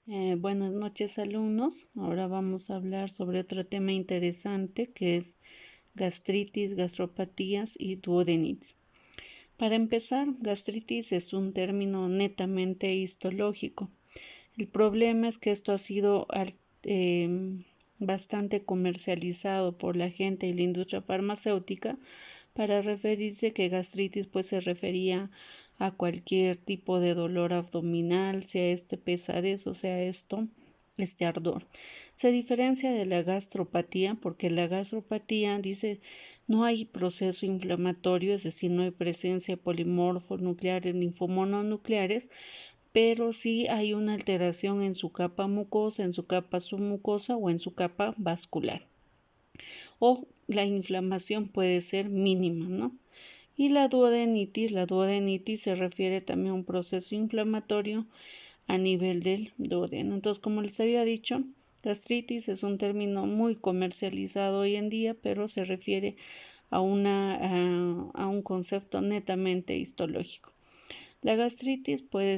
Buenas noches, alumnos. Ahora vamos a hablar sobre otro tema interesante que es gastritis, gastropatías y duodenitis. Para empezar, gastritis es un término netamente histológico. El problema es que esto ha sido bastante comercializado por la gente y la industria farmacéutica para referirse que gastritis pues se refería a cualquier tipo de dolor abdominal, sea pesadez o sea este ardor. Se diferencia de la gastropatía porque la gastropatía dice no hay proceso inflamatorio, es decir, no hay presencia de polimorfos nucleares, linfomononucleares, pero sí hay una alteración en su capa mucosa, en su capa submucosa o en su capa vascular. O la inflamación puede ser mínima, ¿no? Y la duodenitis se refiere también a un proceso inflamatorio a nivel del duodeno. Entonces, como les había dicho, gastritis es un término muy comercializado hoy en día, pero se refiere a un concepto netamente histológico. La gastritis puede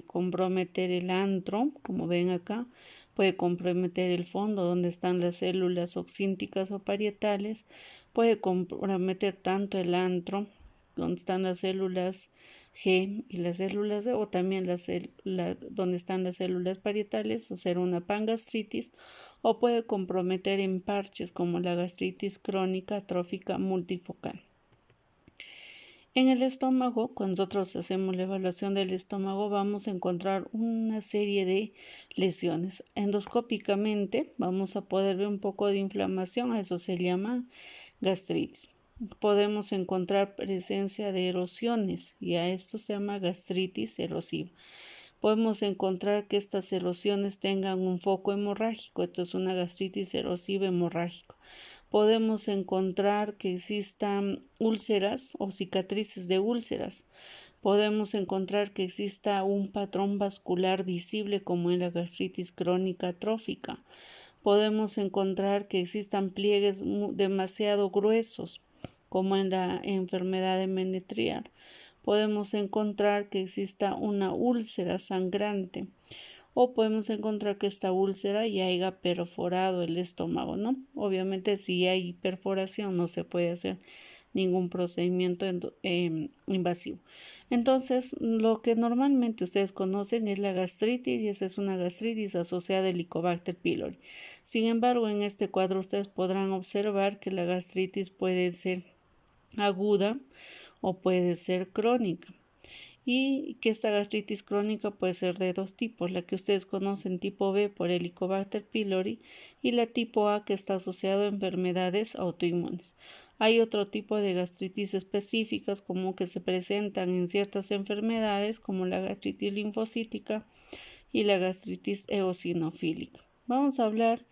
comprometer el antro, como ven acá, puede comprometer el fondo donde están las células oxínticas o parietales, puede comprometer tanto el antro, donde están las células G y las células D, o también donde están las células parietales, o ser una pangastritis, o puede comprometer en parches como la gastritis crónica atrófica multifocal. En el estómago, cuando nosotros hacemos la evaluación del estómago, vamos a encontrar una serie de lesiones. Endoscópicamente vamos a poder ver un poco de inflamación, a eso se llama gastritis. Podemos encontrar presencia de erosiones y a esto se llama gastritis erosiva. Podemos encontrar que estas erosiones tengan un foco hemorrágico, esto es una gastritis erosiva hemorrágica. Podemos encontrar que existan úlceras o cicatrices de úlceras. Podemos encontrar que exista un patrón vascular visible como en la gastritis crónica atrófica. Podemos encontrar que existan pliegues demasiado gruesos como en la enfermedad de Menetrier. Podemos encontrar que exista una úlcera sangrante o podemos encontrar que esta úlcera ya haya perforado el estómago, ¿no? Obviamente si hay perforación no se puede hacer ningún procedimiento invasivo. Entonces, lo que normalmente ustedes conocen es la gastritis y esa es una gastritis asociada al Helicobacter pylori. Sin embargo, en este cuadro ustedes podrán observar que la gastritis puede ser aguda o puede ser crónica y que esta gastritis crónica puede ser de dos tipos, la que ustedes conocen tipo B por Helicobacter pylori y la tipo A que está asociada a enfermedades autoinmunes. Hay otro tipo de gastritis específicas como que se presentan en ciertas enfermedades como la gastritis linfocítica y la gastritis eosinofílica. Vamos a hablar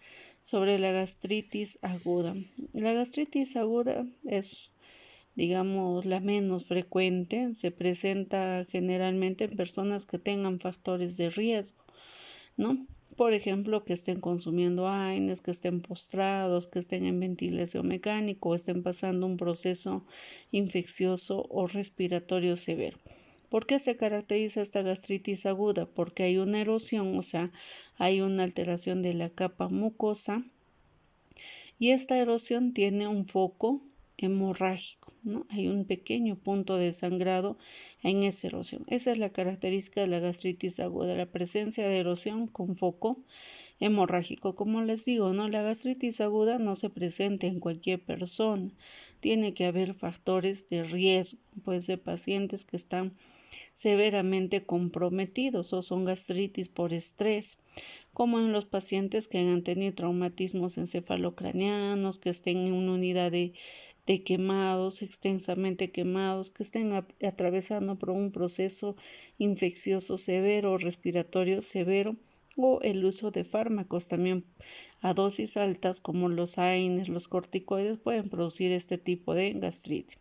sobre la gastritis aguda. La gastritis aguda es digamos, la menos frecuente, se presenta generalmente en personas que tengan factores de riesgo, ¿no? Por ejemplo, que estén consumiendo AINES, que estén postrados, que estén en ventilación mecánica o estén pasando un proceso infeccioso o respiratorio severo. ¿Por qué se caracteriza esta gastritis aguda? Porque hay una erosión, o sea, hay una alteración de la capa mucosa y esta erosión tiene un foco hemorrágico, ¿no? Hay un pequeño punto de sangrado en esa erosión. Esa es la característica de la gastritis aguda, la presencia de erosión con foco hemorrágico. Como les digo, ¿no? La gastritis aguda no se presenta en cualquier persona. Tiene que haber factores de riesgo, puede ser pacientes que están severamente comprometidos o son gastritis por estrés, como en los pacientes que han tenido traumatismos encefalocraneanos, que estén en una unidad de quemados, extensamente quemados, que estén atravesando por un proceso infeccioso severo o respiratorio severo, o el uso de fármacos también a dosis altas como los AINES, los corticoides pueden producir este tipo de gastritis.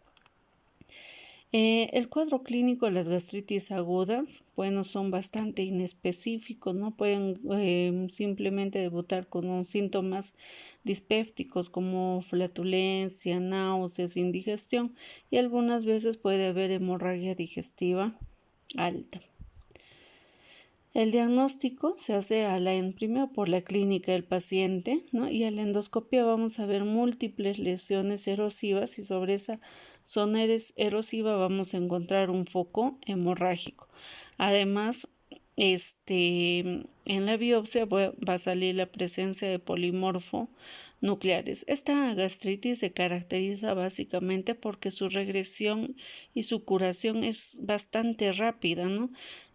El cuadro clínico de las gastritis agudas, bueno, son bastante inespecíficos, ¿no? Pueden simplemente debutar con síntomas dispépticos como flatulencia, náuseas, indigestión y algunas veces puede haber hemorragia digestiva alta. El diagnóstico se hace primero por la clínica del paciente, ¿no? Y a la endoscopia vamos a ver múltiples lesiones erosivas y sobre esa zona erosiva vamos a encontrar un foco hemorrágico. Además, en la biopsia va a salir la presencia de polimorfo nucleares. Esta gastritis se caracteriza básicamente porque su regresión y su curación es bastante rápida, ¿no?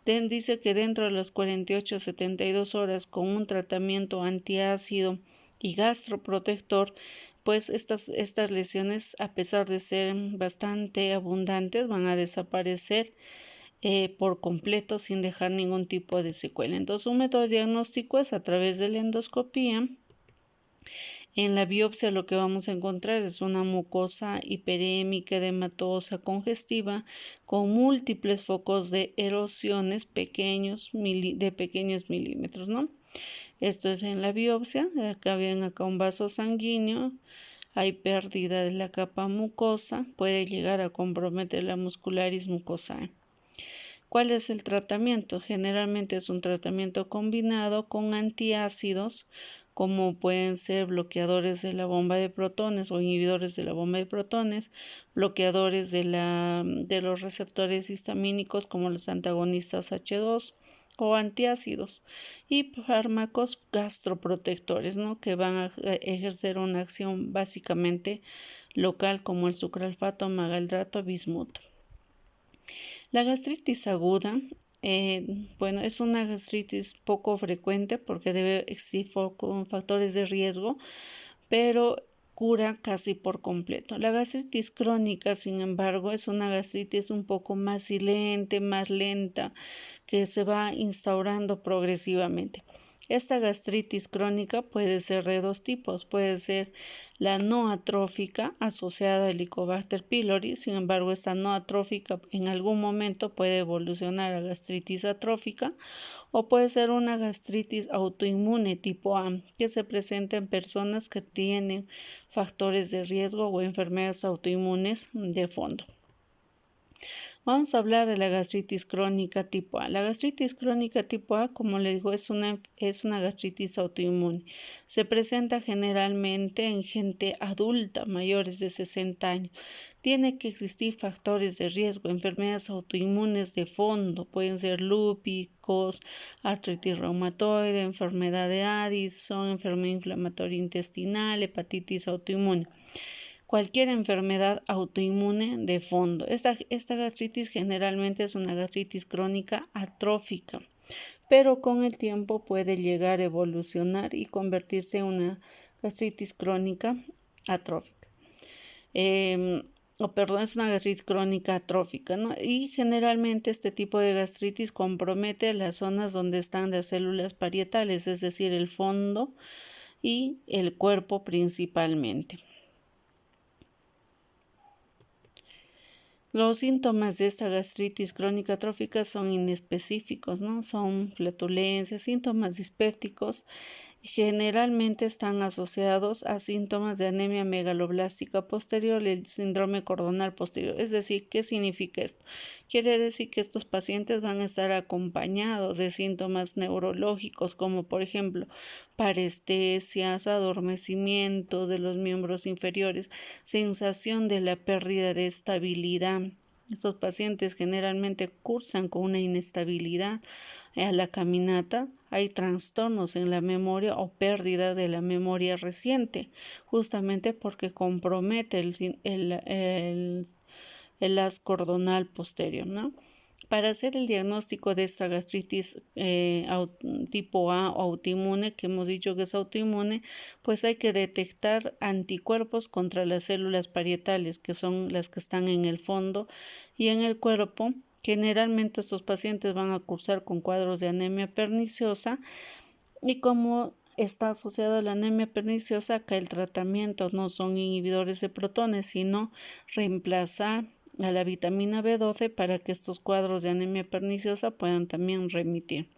Dice que dentro de las 48 a 72 horas con un tratamiento antiácido y gastroprotector, pues estas lesiones, a pesar de ser bastante abundantes, van a desaparecer por completo sin dejar ningún tipo de secuela. Entonces, un método diagnóstico es a través de la endoscopía. En la biopsia lo que vamos a encontrar es una mucosa hiperémica, edematosa, congestiva, con múltiples focos de erosiones de pequeños milímetros, ¿no? Esto es en la biopsia. Acá ven un vaso sanguíneo. Hay pérdida de la capa mucosa. Puede llegar a comprometer la muscularis mucosae. ¿Cuál es el tratamiento? Generalmente es un tratamiento combinado con antiácidos, como pueden ser bloqueadores de la bomba de protones o inhibidores de la bomba de protones, bloqueadores de los receptores histamínicos como los antagonistas H2 o antiácidos, y fármacos gastroprotectores, ¿no? Que van a ejercer una acción básicamente local como el sucralfato, magaldrato, bismuto. La gastritis aguda, es una gastritis poco frecuente porque debe existir factores de riesgo, pero cura casi por completo. La gastritis crónica, sin embargo, es una gastritis un poco más silente, más lenta, que se va instaurando progresivamente. Esta gastritis crónica puede ser de dos tipos. Puede ser la no atrófica asociada al Helicobacter pylori. Sin embargo, esta no atrófica en algún momento puede evolucionar a gastritis atrófica, o puede ser una gastritis autoinmune tipo A, que se presenta en personas que tienen factores de riesgo o enfermedades autoinmunes de fondo. Vamos a hablar de la gastritis crónica tipo A. La gastritis crónica tipo A, como le digo, es una gastritis autoinmune. Se presenta generalmente en gente adulta, mayores de 60 años. Tiene que existir factores de riesgo, enfermedades autoinmunes de fondo, pueden ser lúpicos, artritis reumatoide, enfermedad de Addison, enfermedad inflamatoria intestinal, hepatitis autoinmune. Cualquier enfermedad autoinmune de fondo. Esta gastritis generalmente es una gastritis crónica atrófica, pero con el tiempo puede llegar a evolucionar y convertirse en una gastritis crónica atrófica. Es una gastritis crónica atrófica, ¿no? Y generalmente este tipo de gastritis compromete las zonas donde están las células parietales, es decir, el fondo y el cuerpo principalmente. Los síntomas de esta gastritis crónica atrófica son inespecíficos, ¿no? Son flatulencias, síntomas dispépticos. Generalmente están asociados a síntomas de anemia megaloblástica posterior y el síndrome cordonal posterior. Es decir, ¿qué significa esto? Quiere decir que estos pacientes van a estar acompañados de síntomas neurológicos como por ejemplo parestesias, adormecimiento de los miembros inferiores, sensación de la pérdida de estabilidad. Estos pacientes generalmente cursan con una inestabilidad a la caminata. Hay trastornos en la memoria o pérdida de la memoria reciente, justamente porque compromete el haz cordonal posterior, ¿no? Para hacer el diagnóstico de esta gastritis tipo A o autoinmune, que hemos dicho que es autoinmune, pues hay que detectar anticuerpos contra las células parietales, que son las que están en el fondo y en el cuerpo. Generalmente estos pacientes van a cursar con cuadros de anemia perniciosa, y como está asociado a la anemia perniciosa, acá el tratamiento no son inhibidores de protones, sino reemplazar a la vitamina B12 para que estos cuadros de anemia perniciosa puedan también remitir.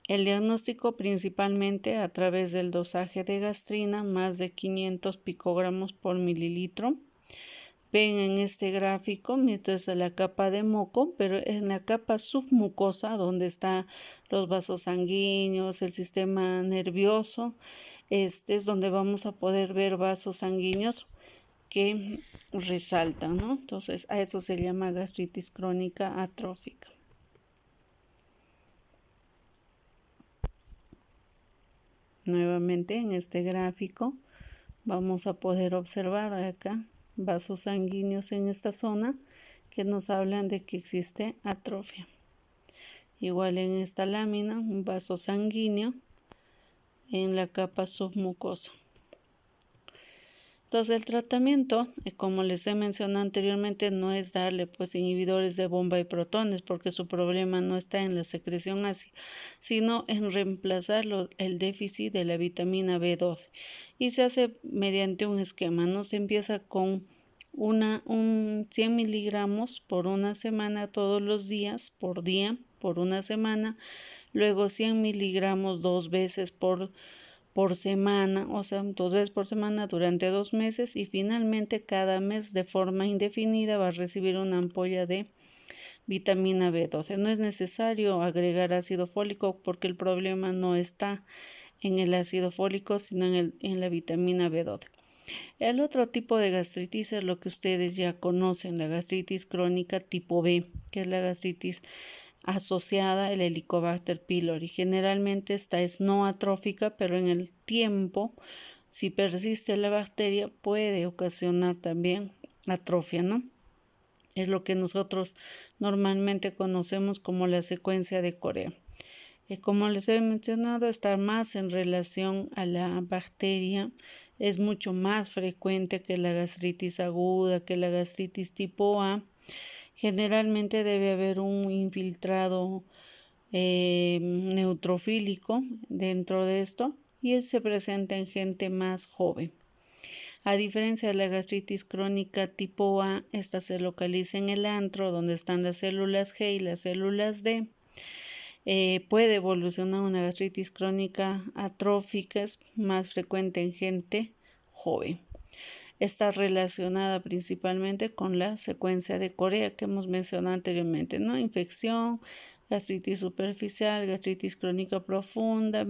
El diagnóstico principalmente a través del dosaje de gastrina, más de 500 picogramos por mililitro. ven en este gráfico, mientras la capa de moco, pero en la capa submucosa, donde están los vasos sanguíneos, el sistema nervioso, este es donde vamos a poder ver vasos sanguíneos que resaltan, ¿no? Entonces, a eso se llama gastritis crónica atrófica. Nuevamente en este gráfico vamos a poder observar acá vasos sanguíneos en esta zona que nos hablan de que existe atrofia. Igual en esta lámina, un vaso sanguíneo en la capa submucosa. Entonces el tratamiento, como les he mencionado anteriormente, no es darle pues inhibidores de bomba de protones, porque su problema no está en la secreción ácida, sino en reemplazar el déficit de la vitamina B12. Y se hace mediante un esquema, ¿no? Se empieza con 100 miligramos por una semana todos los días, por día, por una semana. Luego 100 miligramos 2 veces por semana, o sea, 2 veces por semana durante 2 meses, y finalmente cada mes de forma indefinida va a recibir una ampolla de vitamina B12. No es necesario agregar ácido fólico porque el problema no está en el ácido fólico, sino en la vitamina B12. El otro tipo de gastritis es lo que ustedes ya conocen, la gastritis crónica tipo B, que es la gastritis asociada al Helicobacter pylori. Generalmente esta es no atrófica, pero en el tiempo, si persiste la bacteria, puede ocasionar también atrofia, ¿no? Es lo que nosotros normalmente conocemos como la secuencia de Corea. Como les he mencionado, está más en relación a la bacteria, es mucho más frecuente que la gastritis aguda, que la gastritis tipo A. Generalmente debe haber un infiltrado neutrofílico dentro de esto y se presenta en gente más joven. A diferencia de la gastritis crónica tipo A, esta se localiza en el antro, donde están las células G y las células D. Puede evolucionar una gastritis crónica atrófica, es más frecuente en gente joven. Está relacionada principalmente con la secuencia de Corea que hemos mencionado anteriormente, ¿no? Infección, gastritis superficial, gastritis crónica profunda,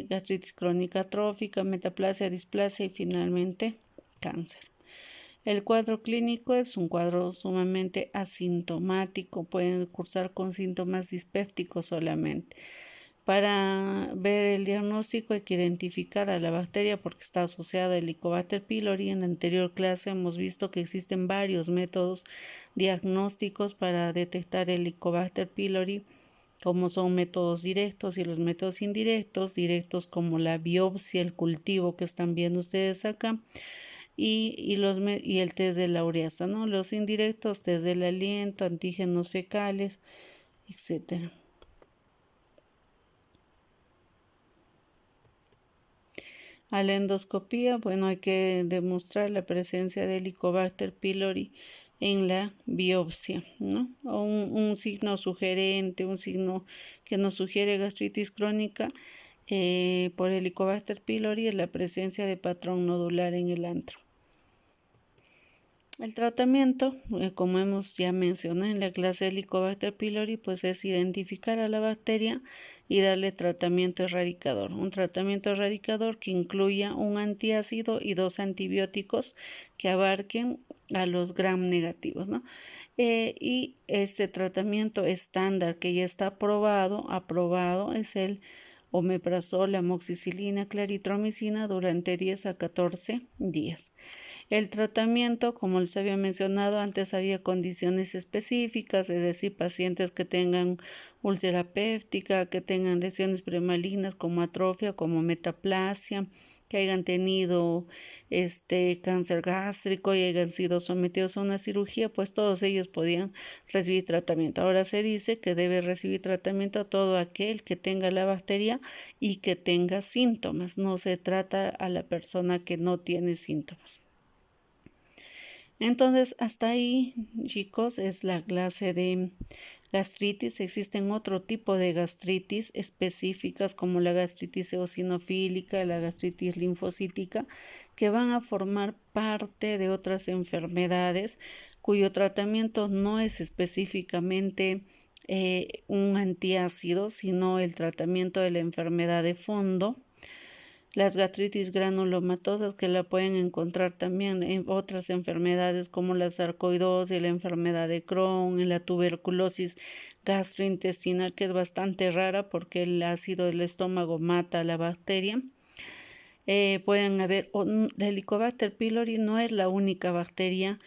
gastritis crónica atrófica, metaplasia, displasia y finalmente cáncer. El cuadro clínico es un cuadro sumamente asintomático, pueden cursar con síntomas dispépticos solamente. Para ver el diagnóstico hay que identificar a la bacteria porque está asociada al Helicobacter pylori. En la anterior clase hemos visto que existen varios métodos diagnósticos para detectar el Helicobacter pylori, como son métodos directos y los métodos indirectos, directos como la biopsia, el cultivo que están viendo ustedes acá, y el test de la ureasa, ¿no? Los indirectos, test del aliento, antígenos fecales, etcétera. A la endoscopía, bueno, hay que demostrar la presencia de Helicobacter pylori en la biopsia, ¿no? O un signo sugerente, un signo que nos sugiere gastritis crónica por Helicobacter pylori es la presencia de patrón nodular en el antro. El tratamiento, como hemos ya mencionado en la clase de Helicobacter pylori, pues es identificar a la bacteria y darle tratamiento erradicador. Un tratamiento erradicador que incluya un antiácido y 2 antibióticos que abarquen a los gram negativos, ¿no? Y este tratamiento estándar que ya está aprobado es el omeprazol, amoxicilina, claritromicina durante 10 a 14 días. El tratamiento, como les había mencionado antes, había condiciones específicas, es decir, pacientes que tengan úlcera péptica, que tengan lesiones premalignas como atrofia, como metaplasia, que hayan tenido cáncer gástrico y hayan sido sometidos a una cirugía, pues todos ellos podían recibir tratamiento. Ahora se dice que debe recibir tratamiento todo aquel que tenga la bacteria y que tenga síntomas. No se trata a la persona que no tiene síntomas. Entonces, hasta ahí, chicos, es la clase de gastritis. Existen otro tipo de gastritis específicas como la gastritis eosinofílica, la gastritis linfocítica, que van a formar parte de otras enfermedades cuyo tratamiento no es específicamente un antiácido, sino el tratamiento de la enfermedad de fondo. Las gastritis granulomatosas, que la pueden encontrar también en otras enfermedades como la sarcoidosis, la enfermedad de Crohn, y la tuberculosis gastrointestinal, que es bastante rara porque el ácido del estómago mata a la bacteria. Pueden haber, la Helicobacter pylori no es la única bacteria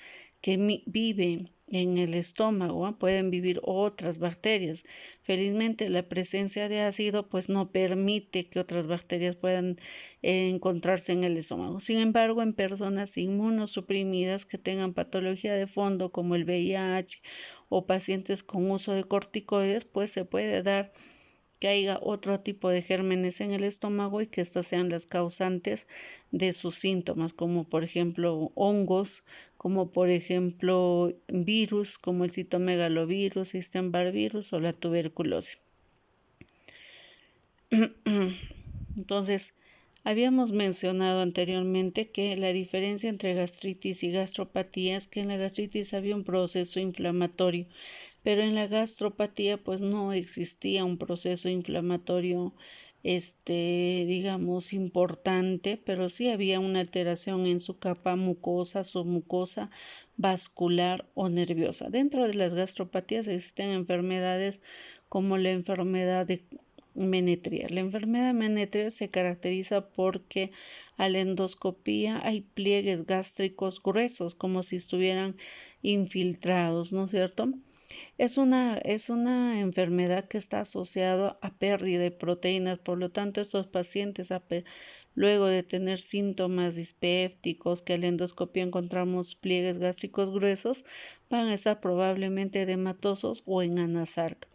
que vive en el estómago, pueden vivir otras bacterias. Felizmente la presencia de ácido pues no permite que otras bacterias puedan encontrarse en el estómago. Sin embargo, en personas inmunosuprimidas que tengan patología de fondo como el VIH o pacientes con uso de corticoides, pues se puede dar que haya otro tipo de gérmenes en el estómago y que estas sean las causantes de sus síntomas, como por ejemplo hongos, como por ejemplo virus, como el citomegalovirus, Epstein-Barr virus o la tuberculosis. Entonces, habíamos mencionado anteriormente que la diferencia entre gastritis y gastropatía es que en la gastritis había un proceso inflamatorio, pero en la gastropatía pues no existía un proceso inflamatorio digamos importante, pero sí había una alteración en su capa mucosa, submucosa, vascular o nerviosa. Dentro de las gastropatías existen enfermedades como la enfermedad de Menetrier. La enfermedad Menetrier se caracteriza porque a la endoscopía hay pliegues gástricos gruesos, como si estuvieran infiltrados, ¿no es cierto? Es una enfermedad que está asociada a pérdida de proteínas, por lo tanto, estos pacientes, luego de tener síntomas dispépticos, que a la endoscopia encontramos pliegues gástricos gruesos, van a estar probablemente edematosos o en anasarca.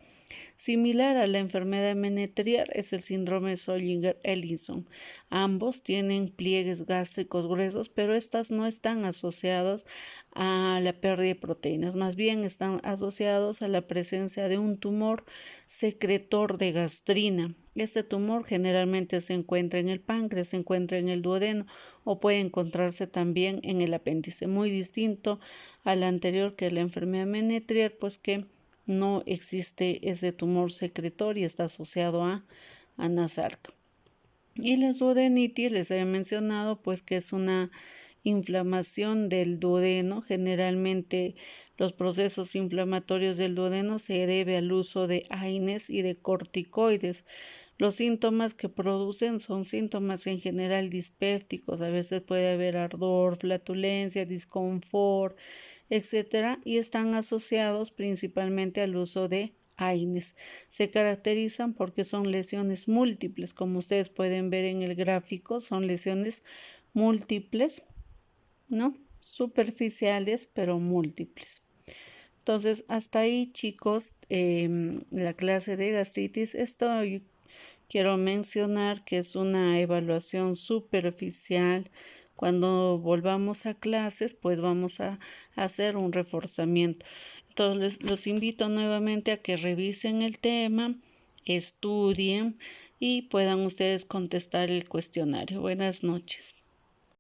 Similar a la enfermedad Menetrier es el síndrome de Zollinger-Ellison. Ambos tienen pliegues gástricos gruesos, pero estas no están asociados a la pérdida de proteínas, más bien están asociados a la presencia de un tumor secretor de gastrina. Este tumor generalmente se encuentra en el páncreas, se encuentra en el duodeno o puede encontrarse también en el apéndice, muy distinto al anterior, que es la enfermedad Menetrier, pues que no existe ese tumor secretor y está asociado a anasarca. Y la duodenitis, les había mencionado, pues que es una inflamación del duodeno. Generalmente los procesos inflamatorios del duodeno se debe al uso de AINES y de corticoides. Los síntomas que producen son síntomas en general dispépticos. A veces puede haber ardor, flatulencia, disconfort, etcétera, y están asociados principalmente al uso de AINES. Se caracterizan porque son lesiones múltiples, como ustedes pueden ver en el gráfico, son lesiones múltiples, ¿no? Superficiales, pero múltiples. Entonces, hasta ahí, chicos, la clase de gastritis. Esto quiero mencionar que es una evaluación superficial. Cuando volvamos a clases, pues vamos a hacer un reforzamiento. Entonces, los invito nuevamente a que revisen el tema, estudien y puedan ustedes contestar el cuestionario. Buenas noches.